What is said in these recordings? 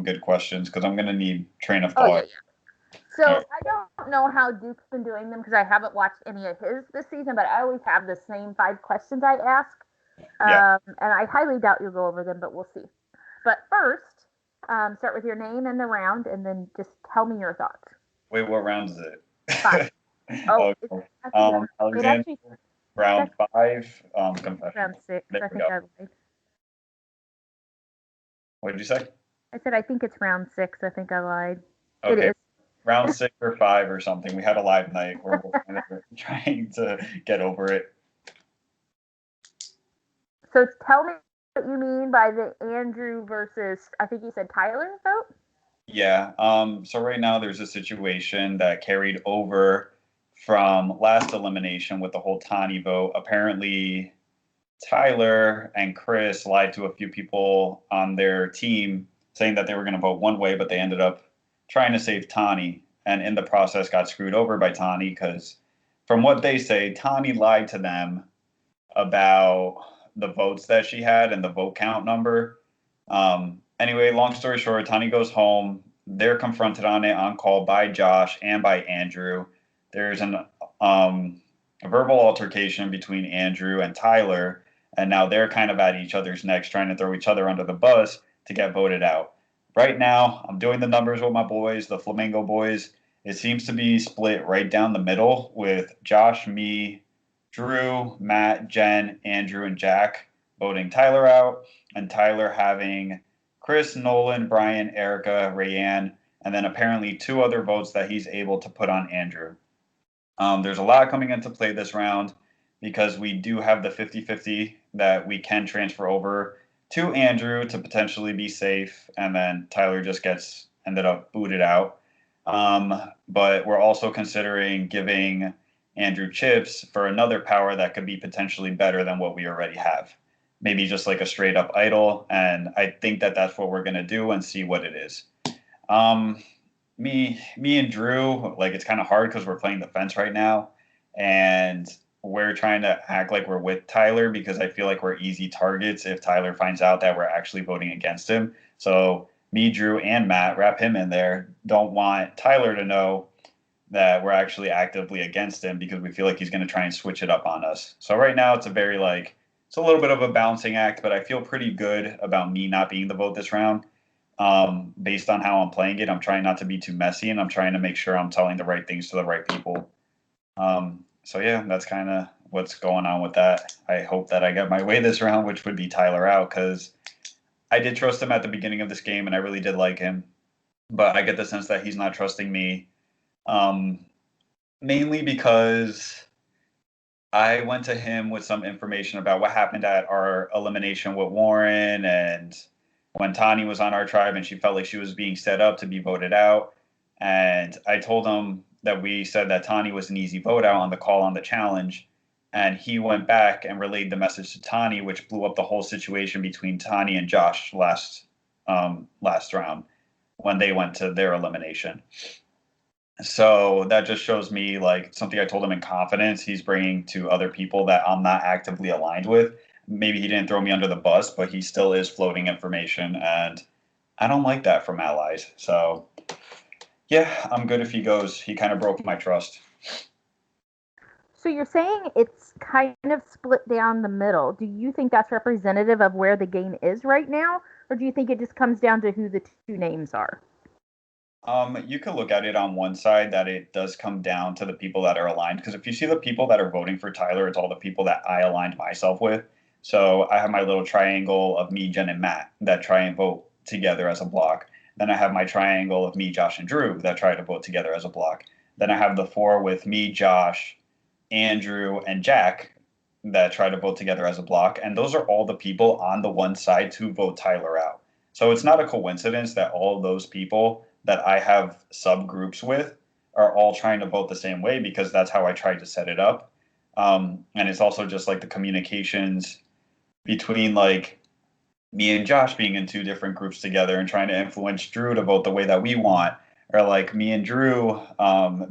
some good questions because I'm gonna need train of Oh yeah, thought. yeah. All So right. I don't know how Duke's been doing them because I haven't watched any of his this season, but I always have the same 5 questions I ask. Yeah. And I highly doubt you'll go over them, but we'll see. But first, start with your name and the round, and then just tell me your thoughts. Wait, what round is 5. it? Oh, Okay. I think it Alexander, actually it's round actually 5, round confessional. 6. There I we think go. I lied. What did you say? I said I think it's round 6. I think I lied. It Okay, is. round 6 or 5 or something. We had a live night. We're both kind of trying to get over it. So tell me what you mean by the Andrew versus I think you said Tyler vote. Yeah. So right now there's a situation that carried over from last elimination with the whole Tani vote. Apparently, Tyler and Chris lied to a few people on their team saying that they were going to vote one way, but they ended up trying to save Tani and in the process got screwed over by Tani because from what they say, Tani lied to them about the votes that she had and the vote count number. Anyway, long story short, Tani goes home. They're confronted on it on call by Josh and by Andrew. There's a verbal altercation between Andrew and Tyler, and now they're kind of at each other's necks, trying to throw each other under the bus to get voted out. Right now, I'm doing the numbers with my boys, the Flamingo boys. It seems to be split right down the middle with Josh, me, Drew, Matt, Jen, Andrew, and Jack voting Tyler out, and Tyler having Chris, Nolan, Brian, Erica, Rayanne, and then apparently 2 other votes that he's able to put on Andrew. There's a lot coming into play this round because we do have the 50-50 that we can transfer over to Andrew to potentially be safe, and then Tyler just gets ended up booted out. But we're also considering giving Andrew chips for another power that could be potentially better than what we already have. Maybe just like a straight up idol, and I think that that's what we're gonna do and see what it is. Um, me and Drew, like it's kind of hard because we're playing the fence right now, and we're trying to act like we're with Tyler because I feel like we're easy targets if Tyler finds out that we're actually voting against him. So me, Drew, and Matt, wrap him in there, don't want Tyler to know that we're actually actively against him because we feel like he's going to try and switch it up on us. So right now it's a very like it's a little bit of a balancing act, but I feel pretty good about me not being the vote this round. Based on how I'm playing it, I'm trying not to be too messy, and I'm trying to make sure I'm telling the right things to the right people. So yeah, that's kind of what's going on with that. I hope that I get my way this round, which would be Tyler out, because I did trust him at the beginning of this game, and I really did like him. But I get the sense that he's not trusting me, um, mainly because I went to him with some information about what happened at our elimination with Warren and when Tani was on our tribe and she felt like she was being set up to be voted out. And I told him that we said that Tani was an easy vote out on the call on the challenge. And he went back and relayed the message to Tani, which blew up the whole situation between Tani and Josh last round when they went to their elimination. So that just shows me like something I told him in confidence he's bringing to other people that I'm not actively aligned with. Maybe he didn't throw me under the bus, but he still is floating information, and I don't like that from allies. So yeah, I'm good if he goes. He kind of broke my trust. So you're saying it's kind of split down the middle. Do you think that's representative of where the game is right now, or do you think it just comes down to who the two names are? You could look at it on one side that it does come down to the people that are aligned. Because if you see the people that are voting for Tyler, it's all the people that I aligned myself with. So I have my little triangle of me, Jen, and Matt that try and vote together as a block. Then I have my triangle of me, Josh, and Drew that try to vote together as a block. Then I have the four with me, Josh, Andrew, and Jack that try to vote together as a block. And those are all the people on the one side to vote Tyler out. So it's not a coincidence that all those people that I have subgroups with are all trying to vote the same way because that's how I tried to set it up. And it's also just like the communications between like me and Josh being in 2 different groups together and trying to influence Drew to vote the way that we want, or like me and Drew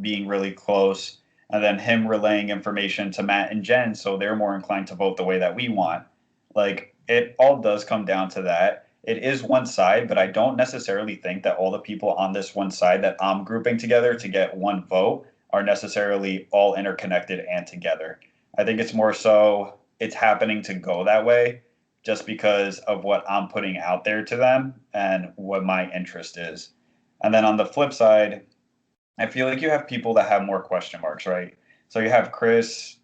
being really close, and then him relaying information to Matt and Jen so they're more inclined to vote the way that we want. Like it all does come down to that. it is one side, but I don't necessarily think that all the people on this one side that I'm grouping together to get one vote are necessarily all interconnected and together. I think it's more so it's happening to go that way just because of what I'm putting out there to them and what my interest is. And then on the flip side, I feel like you have people that have more question marks, right? So you have Chris,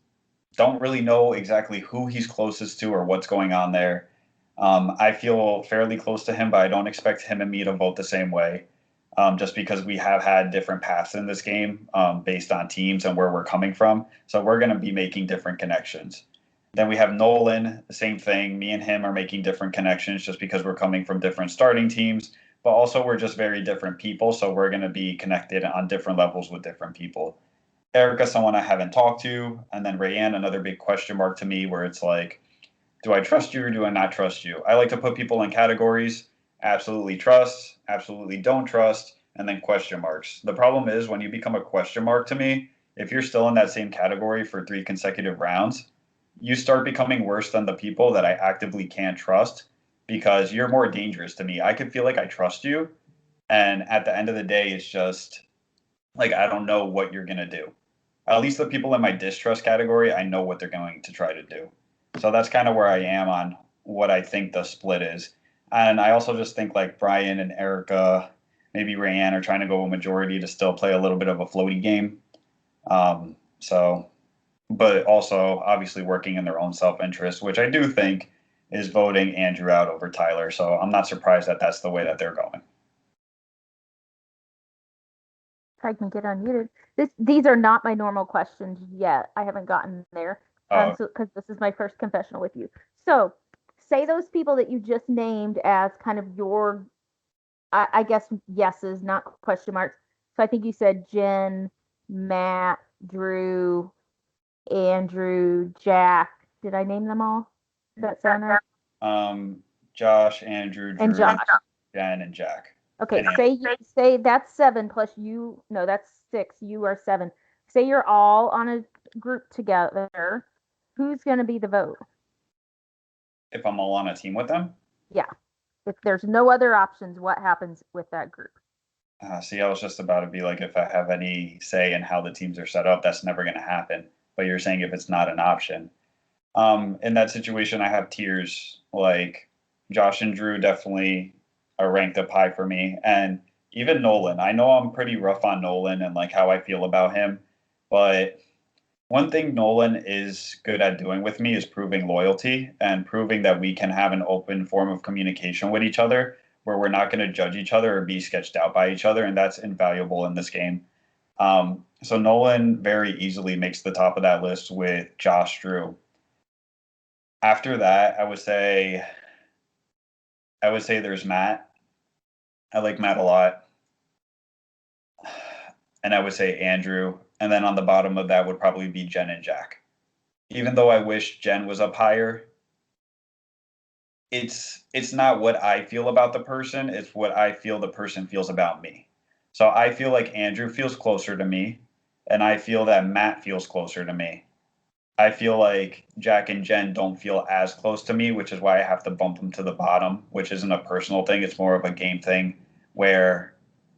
don't really know exactly who he's closest to or what's going on there. I feel fairly close to him, but I don't expect him and me to vote the same way, just because we have had different paths in this game based on teams and where we're coming from. So we're going to be making different connections. Then we have Nolan, the same thing. Me and him are making different connections just because we're coming from different starting teams, but also we're just very different people. So we're going to be connected on different levels with different people. Erica, someone I haven't talked to, and then Rayanne, another big question mark to me, where it's like, do I trust you or do I not trust you? I like to put people in categories: absolutely trust, absolutely don't trust, and then question marks. The problem is when you become a question mark to me, if you're still in that same category for 3 consecutive rounds, you start becoming worse than the people that I actively can't trust because you're more dangerous to me. I could feel like I trust you, and at the end of the day, it's just like I don't know what you're gonna do. At least the people in my distrust category, I know what they're going to try to do. So that's kind of where I am on what I think the split is. And I also just think like Brian and Erica, maybe Rayanne are trying to go a majority to still play a little bit of a floaty game. So, but also obviously working in their own self interest, which I do think is voting Andrew out over Tyler. So I'm not surprised that that's the way that they're going. If I can get unmuted. These are not my normal questions yet. I haven't gotten there. Uh, So because this is my first confessional with you. So say those people that you just named as kind of your, I guess yeses, not question marks. So I think you said Jen, Matt, Drew, Andrew, Jack. Did I name them all? Does that sound right? um, Josh, Andrew, And Drew, Josh. Jen, and Jack. Okay, And say that's seven plus you. No, that's six. You are seven. Say you're all on a group together. Who's going to be the vote? if I'm all on a team with them. Yeah. If there's no other options, what happens with that group? See, I was just about to be like, if I have any say in how the teams are set up, that's never going to happen. But you're saying if it's not an option. In that situation, I have tiers. Like Josh and Drew definitely are ranked up high for me, and even Nolan. I know I'm pretty rough on Nolan and like how I feel about him, but one thing Nolan is good at doing with me is proving loyalty and proving that we can have an open form of communication with each other where we're not going to judge each other or be sketched out by each other. And that's invaluable in this game. So Nolan very easily makes the top of that list with Josh Drew. After that, I would say there's Matt. I like Matt a lot. And I would say Andrew. And then on the bottom of that would probably be Jen and Jack. Even though I wish Jen was up higher, it's not what I feel about the person, it's what I feel the person feels about me. So I feel like Andrew feels closer to me, and I feel that Matt feels closer to me. I feel like Jack and Jen don't feel as close to me, which is why I have to bump them to the bottom, which isn't a personal thing, it's more of a game thing where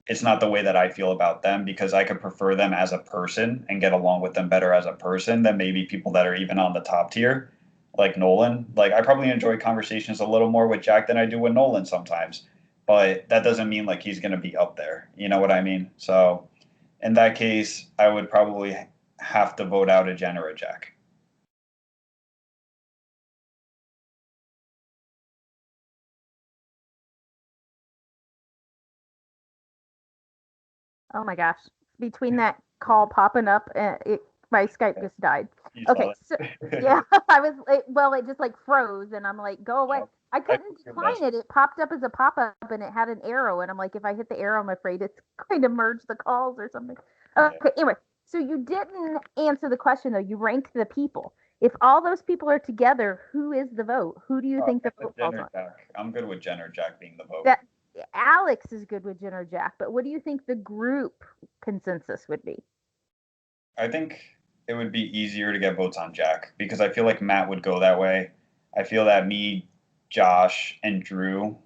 it's not the way that I feel about them because I could prefer them as a person and get along with them better as a person than maybe people that are even on the top tier, like Nolan. Like I probably enjoy conversations a little more with Jack than I do with Nolan sometimes, but that doesn't mean like he's going to be up there. You know what I mean? So in that case, I would probably have to vote out a Jen or a Jack. Oh my gosh. Between that call popping up and my Skype just died. You Okay, saw so it. yeah, well, it just like froze and I'm like, go away. Yeah, I I couldn't figured that's decline it. It popped up as a pop up and it had an arrow. And I'm like, if I hit the arrow, I'm afraid it's going to merge the calls or something. yeah. Okay, anyway, so you didn't answer the question though. You ranked the people. If all those people are together, who is the vote? Who do you think the vote Jen falls or on? Jack. I'm good with Jen or Jack being the vote. That Alex is good with Jen or Jack, but what do you think the group consensus would be? I think it would be easier to get votes on Jack because I feel like Matt would go that way. I feel that me, Josh, and Drew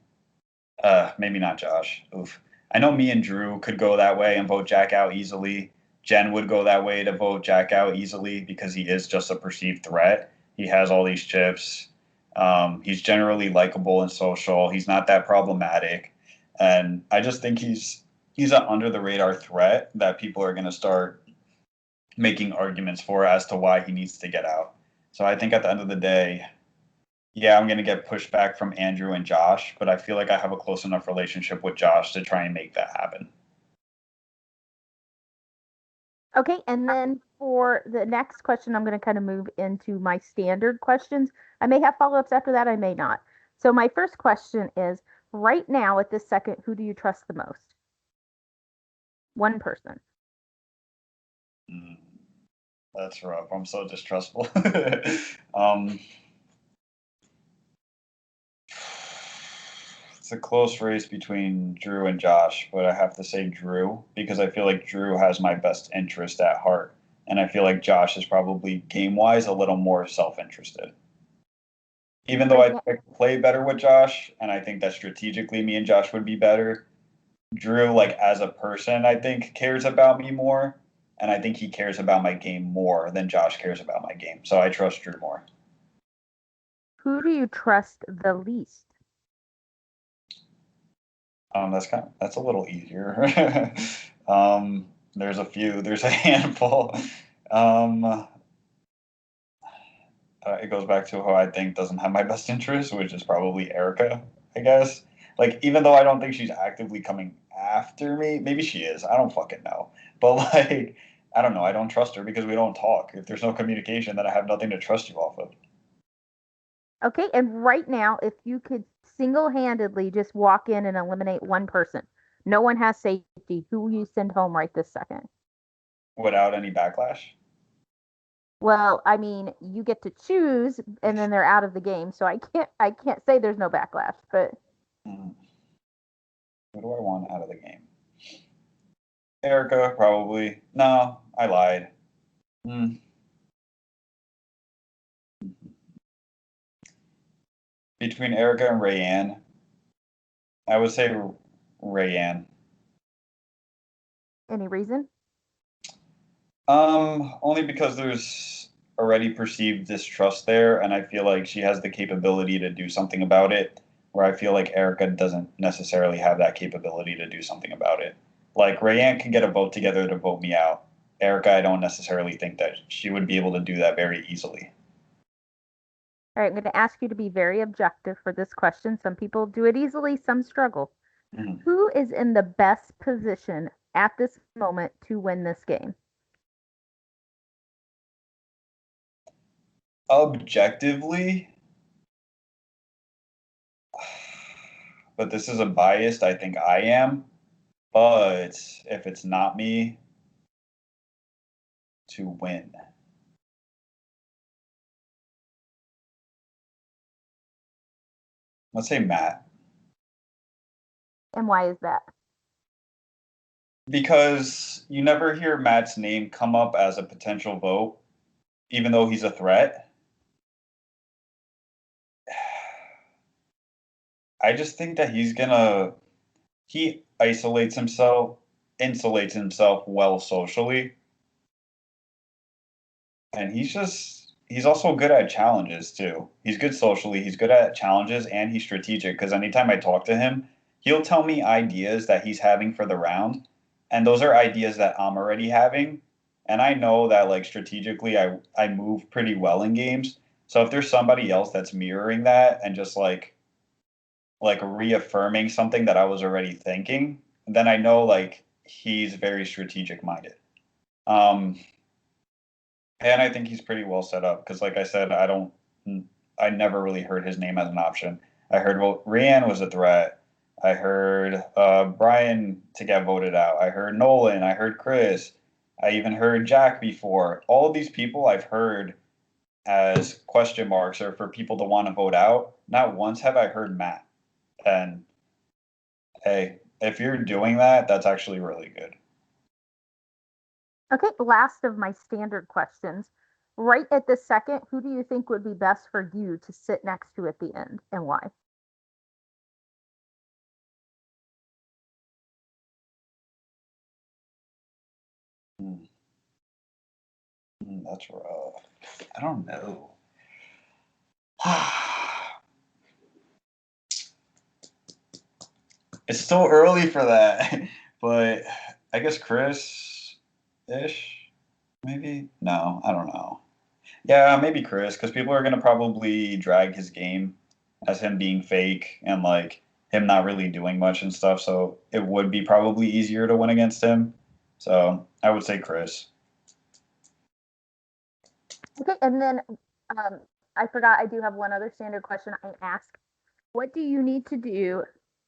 Maybe not Josh. Oof. I know me and Drew could go that way and vote Jack out easily. Jen would go that way to vote Jack out easily because he is just a perceived threat. He has all these chips. He's generally likable and social. He's not that problematic, and I just think he's an under the radar threat that people are going to start making arguments for as to why he needs to get out. So I think at the end of the day, yeah, I'm going to get pushback from Andrew and Josh, but I feel like I have a close enough relationship with Josh to try and make that happen. Okay, and then for the next question, I'm going to kind of move into my standard questions. I may have follow-ups after that, I may not. So my first question is, right now at this second, who do you trust the most? One person. Mm, that's rough. I'm so distrustful. um, it's a close race between Drew and Josh, but I have to say Drew because I feel like Drew has my best interest at heart. And I feel like Josh is probably game wise a little more self interested. Even though Right I now, think I play better with Josh, and I think that strategically me and Josh would be better, Drew, like as a person, I think cares about me more, and I think he cares about my game more than Josh cares about my game. So I trust Drew more. who do you trust the least? That's a little easier. There's a few. There's a handful. Um, it goes back to who I think doesn't have my best interest, which is probably Erica, I guess. Like, even though I don't think she's actively coming after me, maybe she is. I don't fucking know. But, like, I don't know. I don't trust her because we don't talk. If there's no communication, then I have nothing to trust you off of. Okay, and right now, if you could single-handedly just walk in and eliminate one person, no one has safety, who will you send home right this second? Without any backlash. Well, I mean, you get to choose and then they're out of the game. So I can't say there's no backlash, but Hmm. Who do I want out of the game? Erica, probably. No, I lied. Hmm. Between Erica and Rayanne, I would say Rayanne. any reason? Only because there's already perceived distrust there, and I feel like she has the capability to do something about it, where I feel like Erica doesn't necessarily have that capability to do something about it. Like Rayanne can get a vote together to vote me out. Erica, I don't necessarily think that she would be able to do that very easily. All right, I'm going to ask you to be very objective for this question. Some people do it easily, some struggle. Mhm. Who is in the best position at this moment to win this game? Objectively, but this is a biased, I think I am. But if it's not me, to win. Let's say Matt. And why is that? Because you never hear Matt's name come up as a potential vote, even though he's a threat. I just think that he insulates himself well socially, and he's also good at challenges too. He's good socially, he's good at challenges, and he's strategic because anytime I talk to him, he'll tell me ideas that he's having for the round, and those are ideas that I'm already having. And I know that like strategically I move pretty well in games. So if there's somebody else that's mirroring that and just like reaffirming something that I was already thinking, then I know like he's very strategic minded. Um, and I think he's pretty well set up because, like I said, I never really heard his name as an option. I heard, well, Rianne was a threat. I heard Brian to get voted out. I heard Nolan. I heard Chris. I even heard Jack before. All of these people I've heard as question marks or for people to want to vote out. Not once have I heard Matt. And hey, if you're doing that, that's actually really good. Okay, last of my standard questions. Right at this second, who do you think would be best for you to sit next to at the end and why? Hmm, that's rough. I don't know. It's still early for that, but I guess Chris-ish, maybe? No, I don't know. Yeah, maybe Chris, because people are gonna probably drag his game as him being fake and like him not really doing much and stuff. So it would be probably easier to win against him. So I would say Chris. Okay, and then um, I forgot I do have one other standard question I ask. What do you need to do?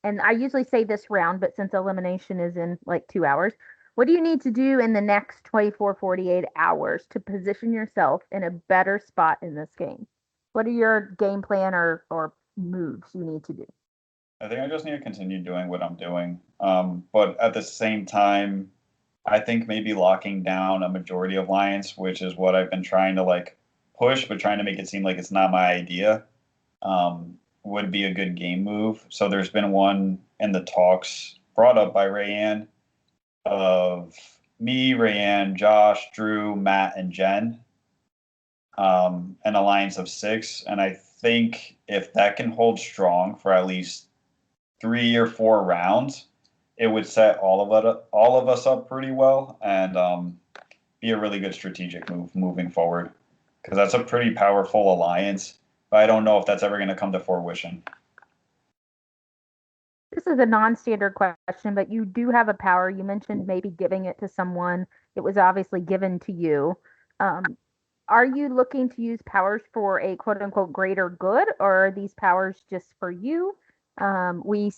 And I usually say this round, but since elimination is in like 2 hours, what do you need to do in the next 24, 48 hours to position yourself in a better spot in this game? What are your game plan or moves you need to do? I think I just need to continue doing what I'm doing. But at the same time, I think maybe locking down a majority of Lions, which is what I've been trying to like push, but trying to make it seem like it's not my idea, would be a good game move. So there's been one in the talks brought up by Rayanne of me, Rayanne, Josh, Drew, Matt, and Jen, an alliance of six. And I think if that can hold strong for at least 3 or 4 rounds, it would set all of us up pretty well and be a really good strategic move moving forward because that's a pretty powerful alliance. But I don't know if that's ever going to come to fruition. This is a non-standard question, but you do have a power. You mentioned maybe giving it to someone. It was obviously given to you. Um, are you looking to use powers for a quote unquote greater good, or are these powers just for you? We've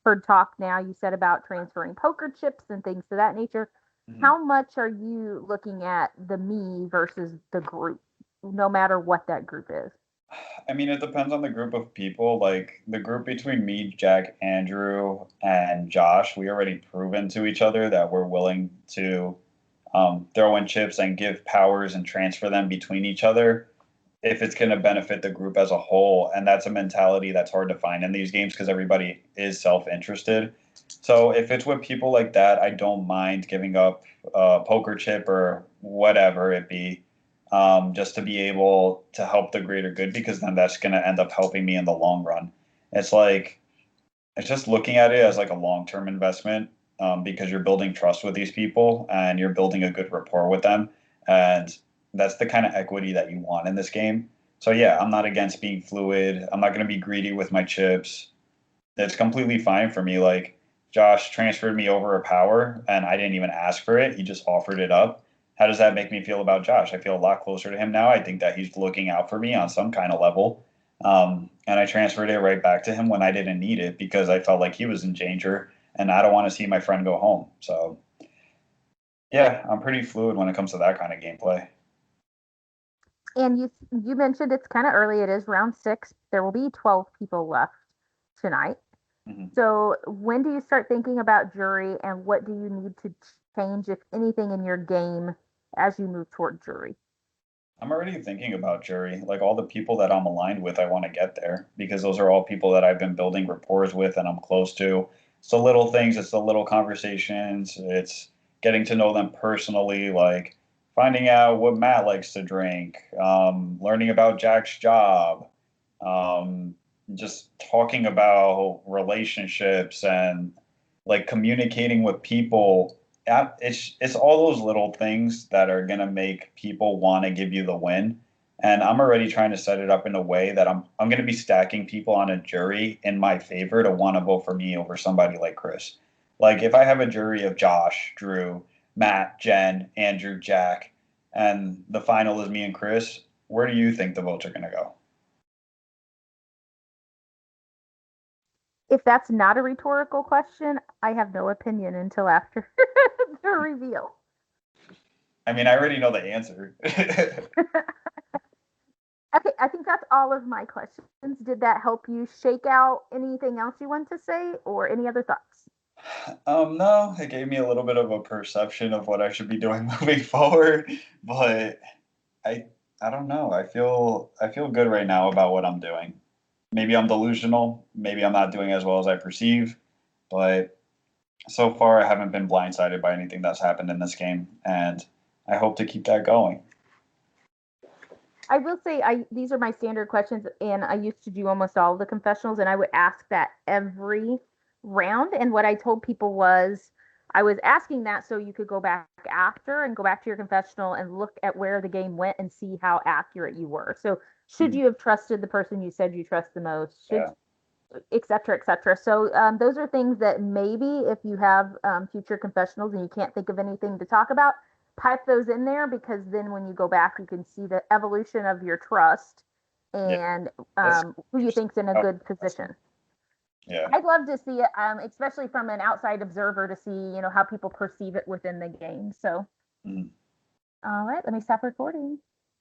heard talk now. You said about transferring poker chips and things of that nature. Mhm. How much are you looking at the me versus the group, no matter what that group is? I mean, it depends on the group of people. Like the group between me, Jack, Andrew, and Josh, we already proven to each other that we're willing to throw in chips and give powers and transfer them between each other if it's going to benefit the group as a whole. And that's a mentality that's hard to find in these games because everybody is self-interested. So if it's with people like that, I don't mind giving up a poker chip or whatever it be, just to be able to help the greater good because then that's going to end up helping me in the long run. It's like it's just looking at it as like a long-term investment, because you're building trust with these people and you're building a good rapport with them, and that's the kind of equity that you want in this game. So yeah, I'm not against being fluid. I'm not going to be greedy with my chips. It's completely fine for me. Like Josh transferred me over a power and I didn't even ask for it. He just offered it up. How does that make me feel about Josh? I feel a lot closer to him now. I think that he's looking out for me on some kind of level. And I transferred it right back to him when I didn't need it because I felt like he was in danger and I don't want to see my friend go home. So yeah, I'm pretty fluid when it comes to that kind of gameplay. And you mentioned it's kind of early. It is round six. There will be 12 people left tonight. Mhm. So when do you start thinking about jury, and what do you need to change, if anything, in your game as you move toward jury? I'm already thinking about jury. Like all the people that I'm aligned with, I want to get there because those are all people that I've been building rapport with and I'm close to. It's the little things, it's the little conversations, it's getting to know them personally, like finding out what Matt likes to drink, learning about Jack's job, um, just talking about relationships and like communicating with people. It's all those little things that are gonna make people want to give you the win. And I'm already trying to set it up in a way that I'm gonna be stacking people on a jury in my favor to want to vote for me over somebody like Chris. Like if I have a jury of Josh, Drew, Matt, Jen, Andrew, Jack, and the final is me and Chris, where do you think the votes are gonna go? If that's not a rhetorical question, I have no opinion until after the reveal. I mean, I already know the answer. Okay, I think that's all of my questions. Did that help you shake out anything else you want to say, or any other thoughts? No, it gave me a little bit of a perception of what I should be doing moving forward, but I I don't know. I feel good right now about what I'm doing. Maybe I'm delusional. Maybe I'm not doing as well as I perceive, but So far, I haven't been blindsided by anything that's happened in this game, and I hope to keep that going. I will say these are my standard questions, and I used to do almost all of the confessionals, and I would ask that every round. And what I told people was I was asking that so you could go back after and go back to your confessional and look at where the game went and see how accurate you were. So should Mm, you have trusted the person you said you trust the most? Should yeah. et cetera, et cetera. So those are things that maybe if you have future confessionals and you can't think of anything to talk about, pipe those in there because then when you go back, you can see the evolution of your trust Yeah. and That's who you think's in a oh, good that's- position. yeah. I'd love to see it, especially from an outside observer to see, how people perceive it within the game. So, Mm. all right, let me stop recording.